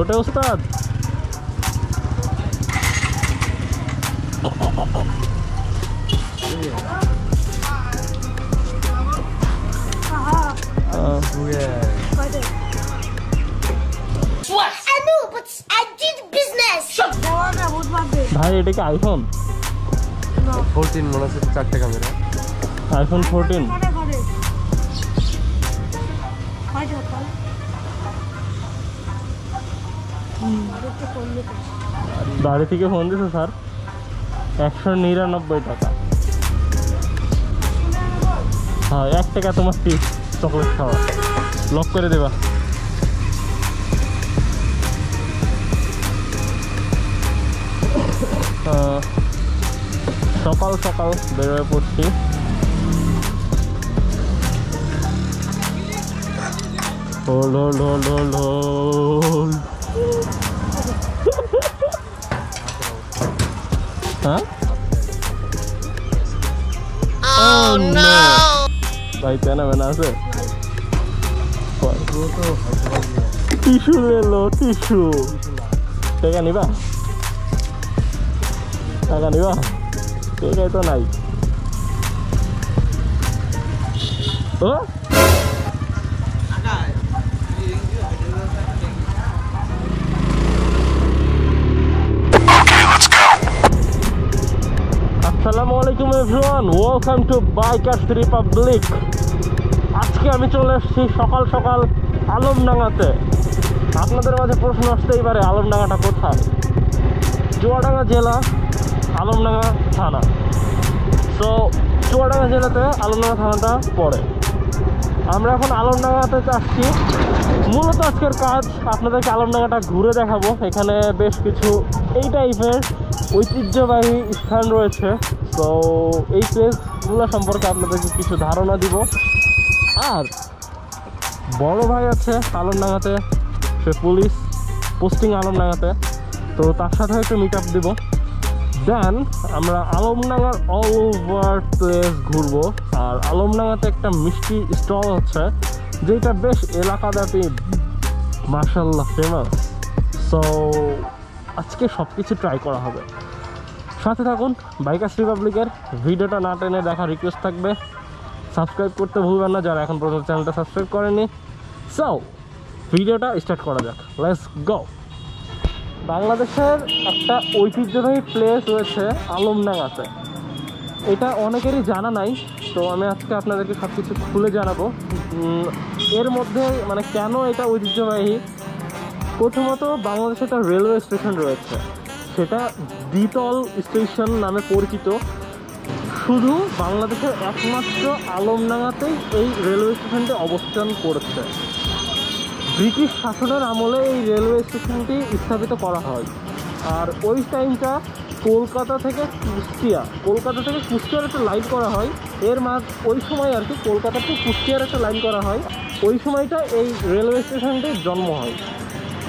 ছোটে ওস্তাদ ভাই এটা কি আইফোন 14 মনে হচ্ছে 4টে ক্যামেরা আইফোন 14 বাড়ি থেকে ফোন দিছে স্যার 199 টাকা হ্যাঁ 1 টাকা তোমার টিপ চকলেট খাওয়া লক করে দেবা সকাল সকাল বেরোয় পড়ছি hold hold hold hold hold হ্যাঁ ভাই পেনা বেনা আছে টিস্যু লো টিস্যু টাকা নিবা টাকাই তো নাই ও আসসালামু আলাইকুম everyone welcome to bikers Republic আজকে আমি চলে এসেছি সকাল সকাল আলমডাঙ্গাতে আপনাদের মাঝে প্রশ্ন আসতেই পারে আলমডাঙ্গাটা কোথায় চুয়াডাঙ্গা জেলা আলমডাঙ্গা থানা সো চুয়াডাঙ্গা জেলাতে আলমডাঙ্গা থানাটা পড়ে আমরা এখন আলমডাঙ্গাতে আসছি মূলত আজকের কাজ আপনাদেরকে আলমডাঙ্গাটা ঘুরে দেখাবো এখানে বেশ কিছু এই টাইপের ঐতিহ্যবাহী স্থান রয়েছে তো এই প্লেসগুলো সম্পর্কে আপনাদেরকে কিছু ধারণা দিব আর বড় ভাই আছে আলমডাঙ্গাতে সে পুলিশ পোস্টিং আলমডাঙ্গাতে তো তার সাথে একটু মিট আপ দেবো দেন আমরা আলমডাঙ্গার অল ওভার প্লেস ঘুরবো আর আলমডাঙ্গাতে একটা মিষ্টি স্টল হচ্ছে যেটা বেশ এলাকাব্যাপী মাশাআল্লাহ ফেমাস সো আজকে সব কিছু ট্রাই করা হবে সাথে থাকুন বাইকার্স রিপাবলিকের ভিডিওটা না টেনে দেখা রিকোয়েস্ট থাকবে সাবস্ক্রাইব করতে ভুলবেন না যারা এখন পর্যন্ত চ্যানেলটা সাবস্ক্রাইব করেনি সো ভিডিওটা স্টার্ট করা যাক লেটস গো বাংলাদেশের একটা ঐতিহ্যবাহী প্লেস রয়েছে আলমডাঙ্গাতে এটা অনেকেরই জানা নাই তো আমি আজকে আপনাদেরকে সব কিছু খুলে জানাবো এর মধ্যে মানে কেন এটা ঐতিহ্যবাহী প্রথমত বাংলাদেশে একটা রেলওয়ে স্টেশন রয়েছে সেটা দ্বিতল স্টেশন নামে পরিচিত শুধু বাংলাদেশের একমাত্র আলমডাঙ্গাতেই এই রেলওয়ে স্টেশনটি অবস্থান করছে ব্রিটিশ শাসনের আমলে এই রেলওয়ে স্টেশনটি স্থাপিত করা হয় আর ওই টাইমটা কলকাতা থেকে কুষ্টিয়ার একটা লাইন করা হয় ওই সময় আর কি কলকাতা টু কুষ্টিয়ার একটা লাইন করা হয় ওই সময়টা এই রেলওয়ে স্টেশনটির জন্ম হয়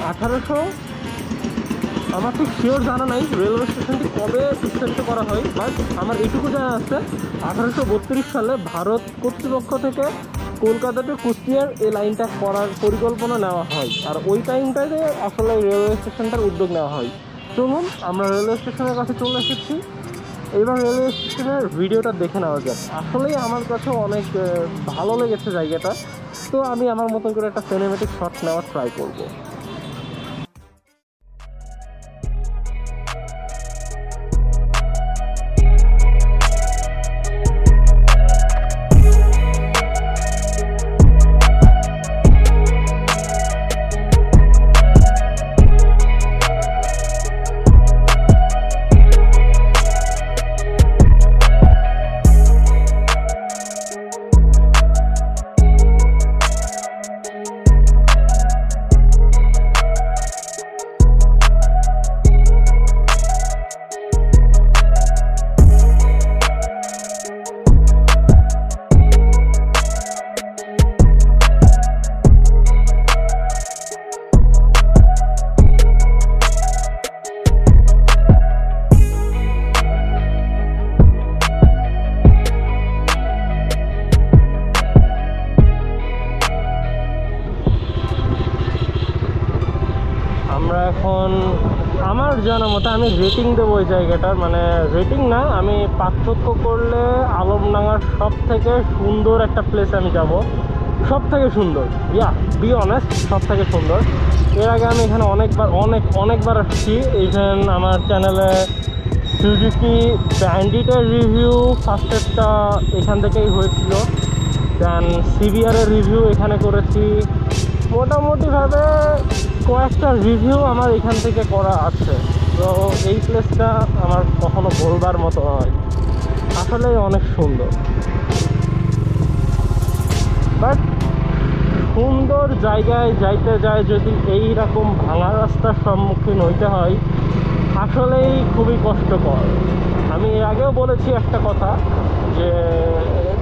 1800 আমার ঠিক শিওর জানা নাই রেলওয়ে স্টেশনটি কবে স্থাপিত করা হয় বাট আমার এটুকু জানা আছে 1832 সালে ভারত কর্তৃপক্ষ থেকে কলকাতা টু কুষ্টিয়ার এই লাইনটা করার পরিকল্পনা নেওয়া হয় আর ওই টাইমটাতে আসলে রেলওয়ে স্টেশনটার উদ্যোগ নেওয়া হয় চলুন আমরা রেলওয়ে স্টেশনের কাছে চলে এসেছি এবার রেলওয়ে স্টেশনের ভিডিওটা দেখে নেওয়া যাক আসলেই আমার কাছে অনেক ভালো লেগেছে জায়গাটা তো আমি আমার মতন করে একটা সিনেমেটিক শট নেওয়ার ট্রাই করবো আমার জানা মতে আমি রেটিং দেবো ওই জায়গাটার, মানে রেটিং না, আমি পার্থক্য করলে আলমডাঙ্গার সব থেকে সুন্দর একটা প্লেস আমি যাব, সব থেকে সুন্দর, বি অনেস্ট, সব থেকে সুন্দর। এর আগে আমি এখানে অনেকবার আসছি। ইভেন আমার চ্যানেলে সুজুকি ব্যান্ডিটের রিভিউ ফার্স্টেরটা এখান থেকেই হয়েছিল, দেন সিভিআরের রিভিউ এখানে করেছি, মোটামুটিভাবে কয়েকটা রিভিউ আমার এখান থেকে করা আছে। তো এই প্লেসটা আমার কখনো বলবার মতো নয়, আসলেই অনেক সুন্দর। বাট সুন্দর জায়গায় যাইতে যায় যদি এই রকম ভাঙা রাস্তার সম্মুখীন হইতে হয়, আসলেই খুবই কষ্টকর। আমি এর আগেও বলেছি একটা কথা, যে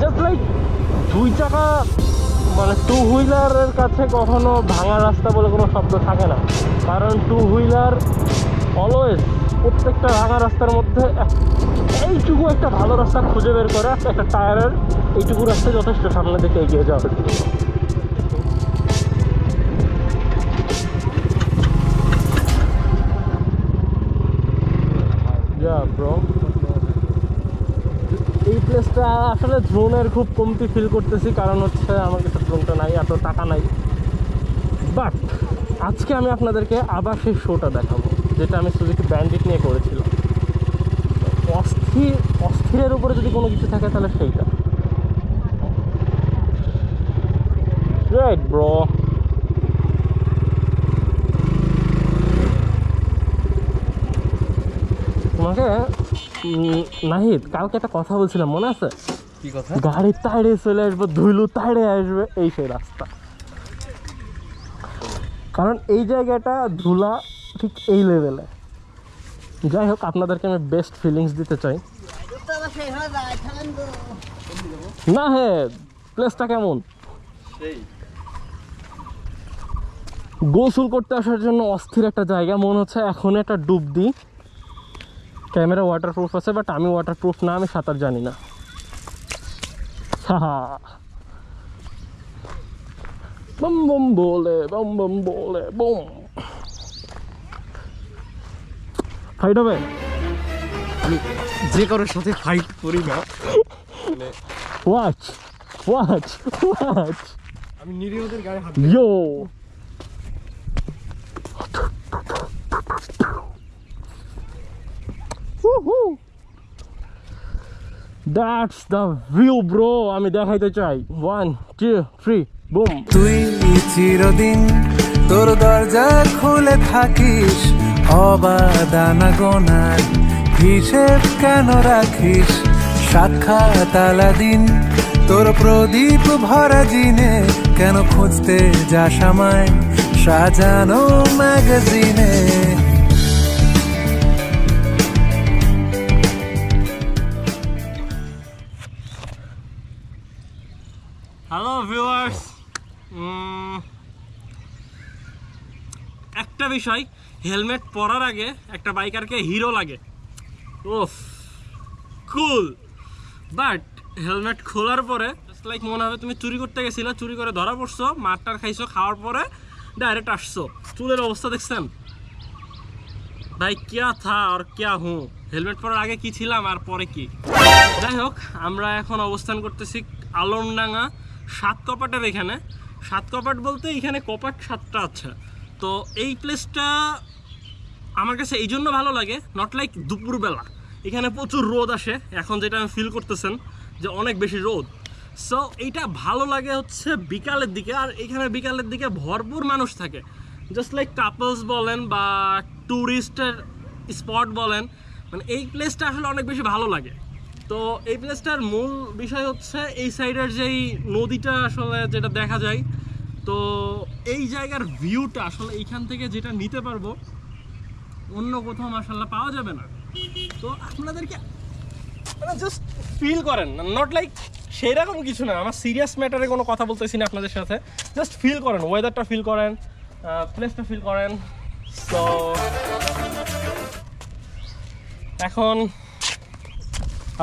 জাস্ট লাইক 2 চাকা মানে 2 হুইলারের কাছে কখনো ভাঙা রাস্তা বলে কোনো শব্দ থাকে না, কারণ 2 হুইলার অলওয়েজ প্রত্যেকটা ভাঙা রাস্তার মধ্যে এইটুকু একটা ভালো রাস্তা খুঁজে বের করে, একটা টায়ারের এইটুকু রাস্তা যথেষ্ট সামনের দিকে এগিয়ে যাওয়ার জন্য। ব্রো, এই প্লেসটা আসলে ড্রোনের খুব কমতি ফিল করতেছি, কারণ হচ্ছে আমার কাছে ড্রোনটা নাই, এত টাকা নাই। বাট আজকে আমি আপনাদেরকে আবার সেই শোটা দেখাবো যেটা আমি সুজুকি ব্যান্ডিট নিয়ে করেছিলাম। অস্থিরের উপরে যদি কোনো কিছু থাকে তাহলে সেইটা, রাইট ব্রো। তোমাকে নাহিদ কালকে একটা কথা বলছিলাম, মনে আছে? কি কথা? গাড়ির তাড়ে চলে আসবে, ধুলো তাড়ে আসবে, এই সেই রাস্তা। কারণ এই জায়গাটা ধুলা ঠিক এই লেভেলে। যাই হোক, আপনাদেরকে আমি বেস্ট ফিলিংস দিতে চাই। না হে, প্লেসটা কেমন? গোসল করতে আসার জন্য অস্থির একটা জায়গা, মনে হচ্ছে এখন একটা ডুব দিই। ক্যামেরা ওয়াটারপ্রুফ আছে, বাট আমি ওয়াটারপ্রুফ না, আমি সাঁতার জানি না। বম বম বলে, বম বম বলে, বম। ফাইট হবে? আমি যে কারোর সাথে ফাইট করি না, ওয়াচ ওয়াচ ওয়াচ, আমি নিরীহদের গায়ে হাত ইয়ো। That's the view bro, আমি দেখাইতে চাই। 1 2 3 বুম। তুই চিরদিন তোর দরজা খুলে থাকিস, অবাদানা গোনার হিসেব কেন রাখিস? সাক্ষাৎ আলাদিন তোর প্রদীপ ভরা জিনে, কেন খুঁজতে যাস আমায় সাজানো ম্যাগাজিনে? হ্যালো ভিউয়ার্স, একটা বিষয়, হেলমেট পরার আগে একটা বাইকারকে হিরো লাগে, ওফ কুল। বাট হেলমেট খোলার পরে জাস্ট লাইক মনে হবে তুমি চুরি করতে গেছিলা, চুরি করে ধরা পড়ছো, মারটার খাইছো, খাওয়ার পরে ডাইরেক্ট আসছো। চুলের অবস্থা দেখছেন ভাই, ক্যা থা আর ক্যা হুঁ। হেলমেট পরার আগে কি ছিলাম আর পরে কি। যাই হোক, আমরা এখন অবস্থান করতেছি আলমডাঙ্গা 7 কপাটের এখানে। 7 কপাট বলতে এখানে কপাট 7টা আছে। তো এই প্লেসটা আমার কাছে এই জন্য ভালো লাগে, নট লাইক দুপুরবেলা এখানে প্রচুর রোদ আসে, এখন যেটা আমি ফিল করতেছেন যে অনেক বেশি রোদ। সো এইটা ভালো লাগে হচ্ছে বিকালের দিকে, আর এখানে বিকালের দিকে ভরপুর মানুষ থাকে, জাস্ট লাইক কাপলস বলেন বা ট্যুরিস্টের স্পট বলেন, মানে এই প্লেসটা আসলে অনেক বেশি ভালো লাগে। তো এই প্লেসটার মূল বিষয় হচ্ছে এই সাইডের যেই নদীটা আসলে যেটা দেখা যায়, তো এই জায়গার ভিউটা আসলে এইখান থেকে যেটা নিতে পারবো অন্য কোথাও মাশাআল্লাহ পাওয়া যাবে না। তো আপনাদেরকে জাস্ট ফিল করেন, নট লাইক সেই রকম কিছু না, আমার সিরিয়াস ম্যাটারে কোনো কথা বলতেছি না আপনাদের সাথে, জাস্ট ফিল করেন, ওয়েদারটা ফিল করেন, প্লেসটা ফিল করেন। সো এখন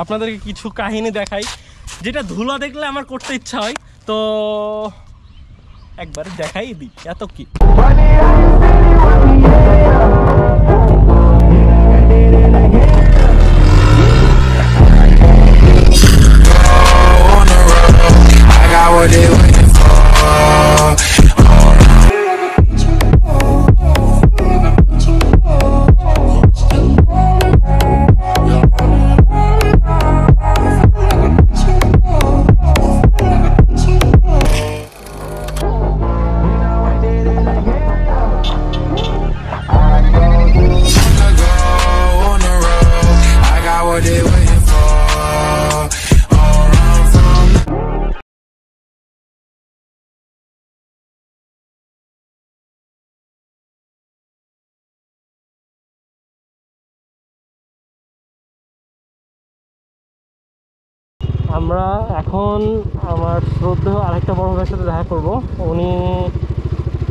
আপনাদেরকে কিছু কাহিনী দেখাই যেটা ধুলা দেখলে আমার করতে ইচ্ছা হয়, তো একবার দেখাই দিই, এত কি। আমরা এখন আমার শ্রদ্ধেয় আরেকটা বড় ভাইয়ের সাথে দেখা করব।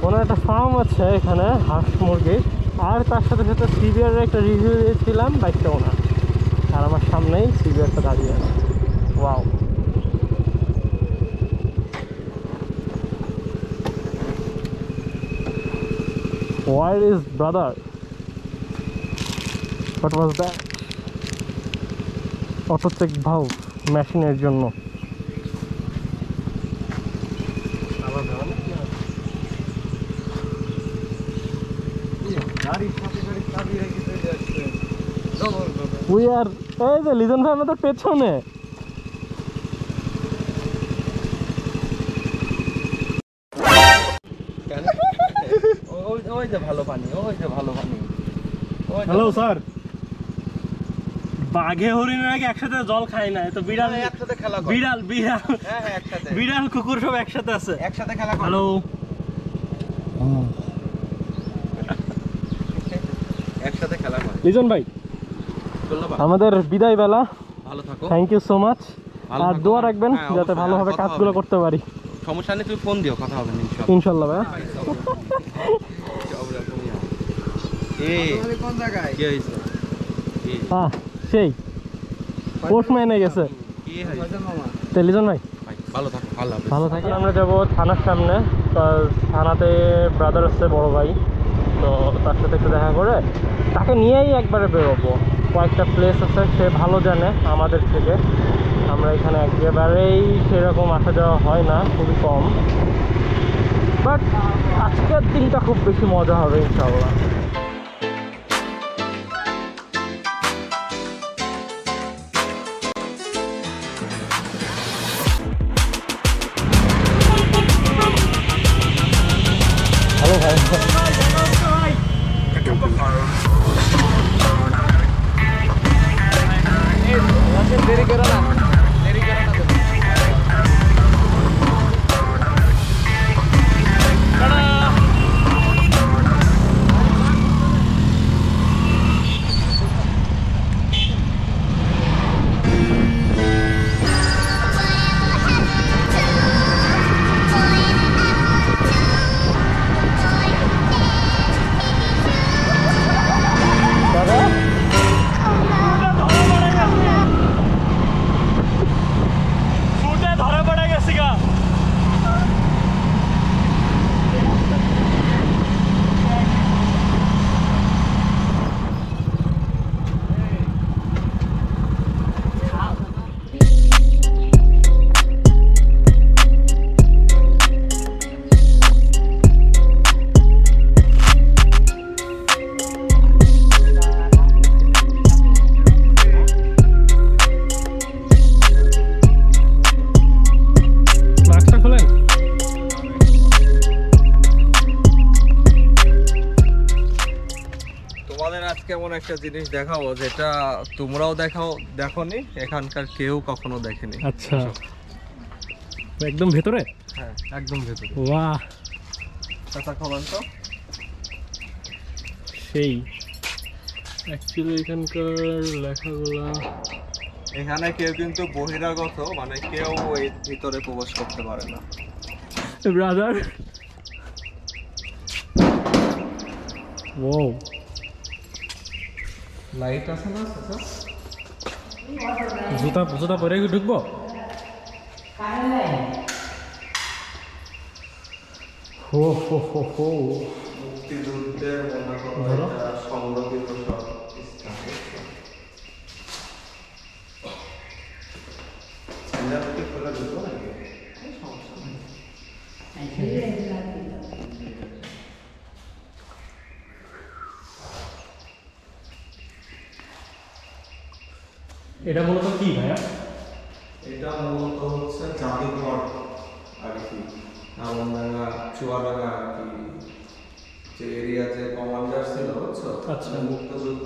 ওনার একটা ফার্ম আছে এখানে হাঁস মুরগির, আর তার সাথে সাথে সিবিআরের একটা রিভিউ দিয়েছিলাম বাইকটা ওনার, আর আমার সামনেই সিবিআরটা দাঁড়িয়ে আছে। Wow, Where is brother? What was that? Auto check valve মেশিনের জন্য। We are এই যে লিজন ভাই আমাদের পেছনে। ওই যে ভালো পানি, ওই যে ভালো পানি। হ্যালো স্যার, বাঘে হরিণের আগে একসাথে জল খায় না, তো বিড়াল একসাথে খেলা করে। বিড়াল বিড়াল হ্যাঁ হ্যাঁ একসাথে, বিড়াল কুকুর সব একসাথে আছে, একসাথে খেলা করে। হ্যালো, একসাথে খেলা করে। লিজন ভাই আমাদের বিদায় বেলা, ভালো থাকো, থ্যাংক ইউ সো মাচ। আর দোয়া রাখবেন হ্যাঁ, যাতে অবশ্যই, ভালোভাবে কথা কাজগুলো হবে। করতে পারি। সমস্যা নেই, তুমি ফোন দিও, কথা হবে ইনশাল্লাহ ভাই। কোন জায়গায় কি হয়েছে? হ্যাঁ সেই পোস্টম্যানে গেছে। তো লিজন ভাই ভালো থাকো, ভালো হবে। ভালো থাকি। আমরা যাব থানার সামনে, থানাতে ব্রাদার আছে বড় ভাই, তো তার সাথে একটু দেখা করে তাকে নিয়েই একবারে বেরোবো। কয়েকটা প্লেস আছে, সে ভালো জানে আমাদের থেকে। আমরা এখানে একেবারেই সেরকম আসা যাওয়া হয় না, খুবই কম, বাট আজকের দিনটা খুব বেশি মজা হবে ইনশাআল্লাহ। হ্যালো ভাই, দেরি করো না, দেরি করো না। কেমন একটা জিনিস দেখাবো যেটা তোমরাও দেখোনি, এখানকার কেউ কখনো দেখেনি। আচ্ছা, একদম ভেতরে? হ্যাঁ একদম ভেতরে। বাহ, কথা খবর তো সেই অ্যাকচুয়ালি এখানকার লেখাগুলা, এখানে কেউ কিন্তু বহিরাগত, মানে কেউ এর ভিতরে প্রবেশ করতে পারে না। ব্রাদার, ও লাইট আছে না? জুতা জুতা পরে ঢুকবো? হো হো হো হো, মুক্তিযুদ্ধের সংরক্ষিত সব এটা মূলত কি ভাইয়া? এটা মূলত হচ্ছে জাদুঘর আর কি, আমনডাঙ্গা চুয়াডাঙ্গা আর কি, যে এরিয়া যে কমান্ডার ছিল বুঝছো, আচ্ছা,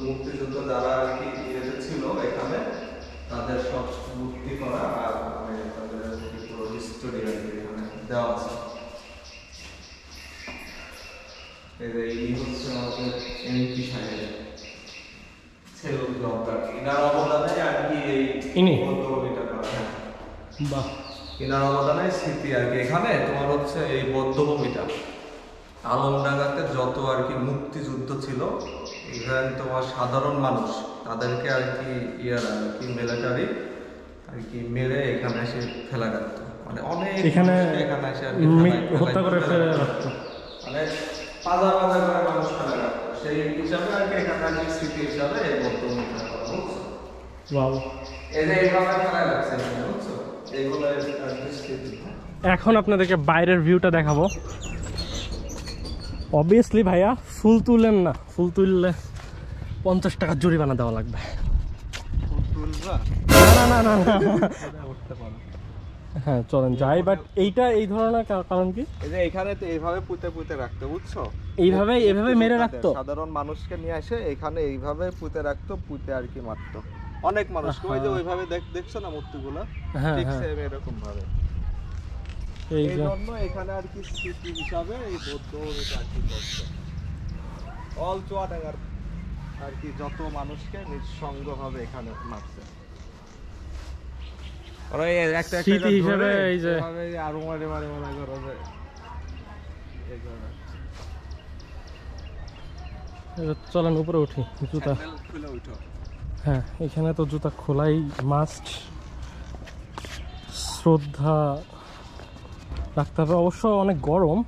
মুক্তিযুদ্ধ যারা আর কি ইয়েতে ছিল এখানে, তাদের সব মুক্তি করা আর মানে তাদের পুরো হিস্টোরি আর কি এখানে দেওয়া আছে। এই হচ্ছে আমাদের এমপি সাহেব ছেলে জব্বার, এনার অবদানে আর কি এই ইনি এটা করা। বাহ, কিনার অবদানের স্মৃতি আর কি। এখানে তোমার হচ্ছে এই বদ্ধভূমিটা আলমডাঙ্গাতে যত আর কি মুক্তিযুদ্ধ ছিল, এখানে তোমার সাধারণ মানুষ তাদেরকে আর কি ইয়ারা আর কি মিলিটারি আর কি মেরে এখানে এসে ফেলা রাখতো, মানে অনেক এখানে এখানে এসে আর কি হত্যা করে ফেলে রাখতো, মানে পাজা পাজা করে মানুষ ফেলা রাখতো। সেই হিসাবে আর কি এখানে আর কি স্মৃতি হিসাবে এই বদ্ধভূমিটা করা হচ্ছে। ওয়াও। এই যে এইভাবে ফেলা রাখছে এখানে, বুঝছো? এইগুলো আর কি স্মৃতি। এখন আপনাদেরকে বাইরের ভিউটা দেখাবো। অবভিয়াসলি ভাইয়া ফুল তুললেন না, ফুল তুললে 50 টাকা জরিমানা দেওয়া লাগবে। না না না না, হ্যাঁ চলেন যাই, বাট এইটা এই ধরনের কারণ কি? এই যে এখানে তো এইভাবে পুঁতে পুঁতে রাখতো, বুঝছো? এইভাবে মেরে রাখতো সাধারণ মানুষকে নিয়ে এসে এখানে এইভাবে পুঁতে রাখতো, পুঁতে আর কি মারতো অনেক মানুষ। ওই যে ওইভাবে দেখছো না মূর্তিগুলো, ঠিক সেম এরকম ভাবে। এই জন্য এখানে আর কি স্মৃতি হিসাবে এই বৌদ্ধ আর কি করছে। অল চুয়াডাঙ্গার আর কি যত মানুষকে নিঃসঙ্গ ভাবে এখানে মারছে। ওরা একটা স্মৃতি হিসাবে এই যে আরো মারে মারে মনে করো যে চলেন উপরে উঠি, জুতা খুলে উঠো। হ্যাঁ, এখানে তো জুতা খোলাই মাস্ট, শ্রদ্ধা রাখতে হবে। অবশ্য অনেক গরম।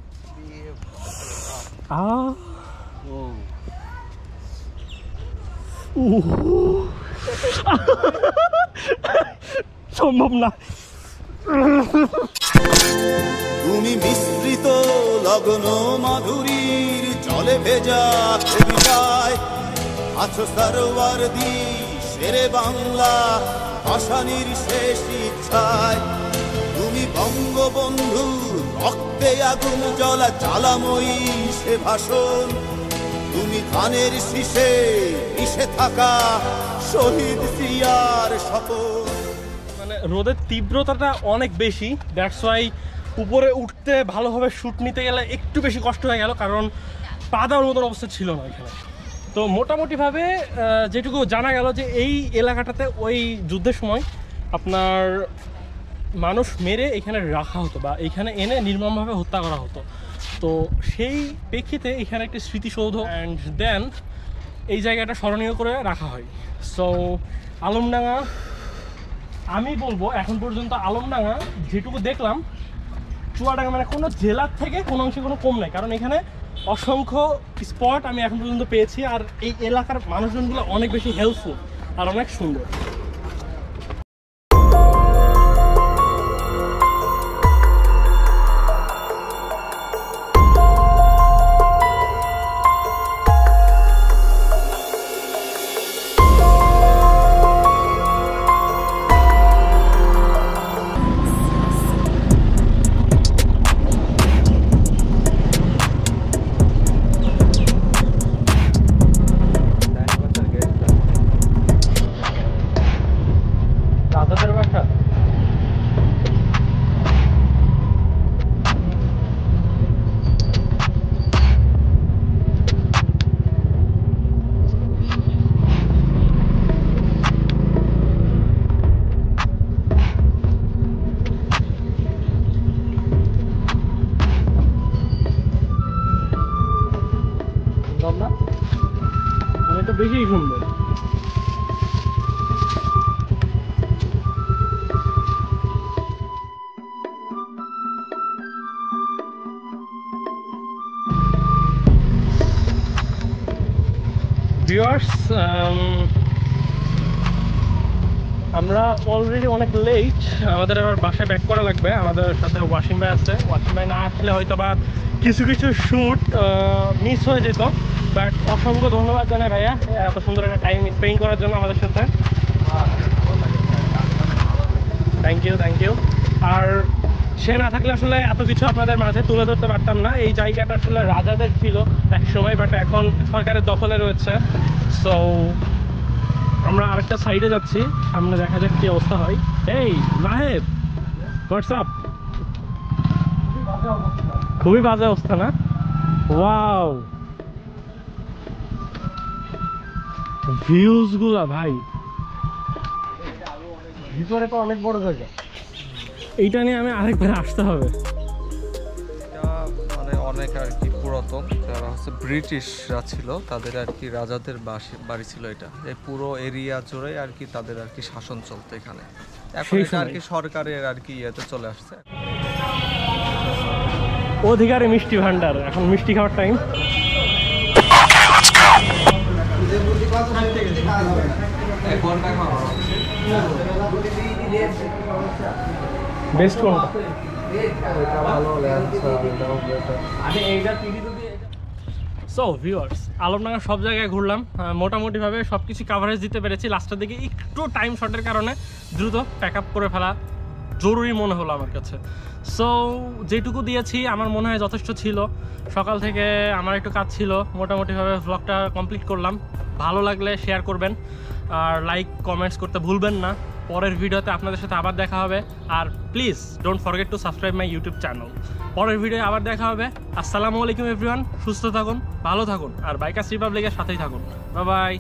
সম্ভব না। তুমি মিশ্রিত লগ্ন মাধুরীর জলে ভেজা কবিতায় আছো সরোয়ারদি শেরে বাংলা ভাষানির শেষ ইচ্ছায়। তুমি বঙ্গবন্ধু রক্তে আগুন জ্বলা জ্বালাময়ী সে ভাষণ। তুমি ধানের শীষে মিশে থাকা শহীদ সিয়ার শপথ। মানে রোদের তীব্রতাটা অনেক বেশি, দ্যাটস ওয়াই উপরে উঠতে ভালোভাবে শ্যুট নিতে গেলে একটু বেশি কষ্ট হয়ে গেল, কারণ পা দেওয়ার মতন অবস্থা ছিল না এখানে। তো মোটামুটিভাবে যেটুকু জানা গেল যে এই এলাকাটাতে ওই যুদ্ধের সময় আপনার মানুষ মেরে এখানে রাখা হতো বা এখানে এনে নির্মমভাবে হত্যা করা হতো। তো সেই প্রেক্ষিতে এখানে একটি স্মৃতিসৌধ অ্যান্ড দেন এই জায়গাটা স্মরণীয় করে রাখা হয়। সো আলমডাঙ্গা, আমি বলবো এখন পর্যন্ত আলমডাঙ্গা যেটুকু দেখলাম, চুয়াডাঙ্গা মানে কোনো জেলার থেকে কোনো অংশে কোনো কম নাই, কারণ এখানে অসংখ্য স্পট আমি এখন পর্যন্ত পেয়েছি। আর এই এলাকার মানুষজনগুলো অনেক বেশি হেল্পফুল আর অনেক সুন্দর। বেশি সুন্দর। ভিউয়ার্স, আমরা অলরেডি অনেক লেট, আমাদের আবার বাসায় ব্যাক করা লাগবে। আমাদের সাথে ওয়াসিম ভাই আছে, ওয়াসিম ভাই না আসলে হয়তো বা কিছু কিছু শ্যুট মিস হয়ে যেত। বাট অসংখ্য ধন্যবাদ জানাই ভাইয়া এত সুন্দর একটা টাইম স্পেন্ড করার জন্য আমাদের সাথে। Thank you. আর সে না থাকলে আসলে এত কিছু আপনাদের মাঝে তুলে ধরতে পারতাম না। এই জায়গাটা আসলে রাজাদের ছিল এক সময়, বাট এখন সরকারের দখলে রয়েছে। সো আমরা আরেকটা সাইডে যাচ্ছি, সামনে দেখা যাক কি অবস্থা হয়। এই মাহেব, হোয়াটসঅ্যাপ? খুবই বাজে অবস্থা না? ওয়াও, ভিউজ গুলা ভাই, ভিতরে তো অনেক বড় জায়গা। এইটা নিয়ে আমি আরেকবার আসতে হবে। মানে অনেক আর কি পুরাতন, যারা হচ্ছে ব্রিটিশরা ছিল তাদের আর কি রাজাদের বাড়ি ছিল এটা। এই পুরো এরিয়া জুড়ে আর কি তাদের আর কি শাসন চলতো এখানে। এখন এটা আর কি সরকারের আর কি ইয়েতে চলে আসছে। অধিকারী মিষ্টি ভান্ডার, এখন মিষ্টি খাওয়ার টাইম। বেস্ট কোনটা? সো ভিউয়ার্স, আলমডাঙ্গা সব জায়গায় ঘুরলাম, মোটামুটিভাবে সব কিছু কাভারেজ দিতে পেরেছি। লাস্টের দিকে একটু টাইম শর্টের কারণে দ্রুত প্যাক আপ করে ফেলা জরুরি মনে হলো আমার কাছে। সো যেটুকু দিয়েছি আমার মনে হয় যথেষ্ট ছিল। সকাল থেকে আমার একটু কাজ ছিল, মোটামুটিভাবে ভ্লগটা কমপ্লিট করলাম। ভালো লাগলে শেয়ার করবেন আর লাইক কমেন্টস করতে ভুলবেন না। পরের ভিডিওতে আপনাদের সাথে আবার দেখা হবে। আর please don't forget to subscribe my YouTube channel. পরের ভিডিও আবার দেখা হবে। আসসালামু আলাইকুম এভরিওয়ান, সুস্থ থাকুন, ভালো থাকুন আর বাইকার্স রিপাবলিকের সাথেই থাকুন। Bye bye.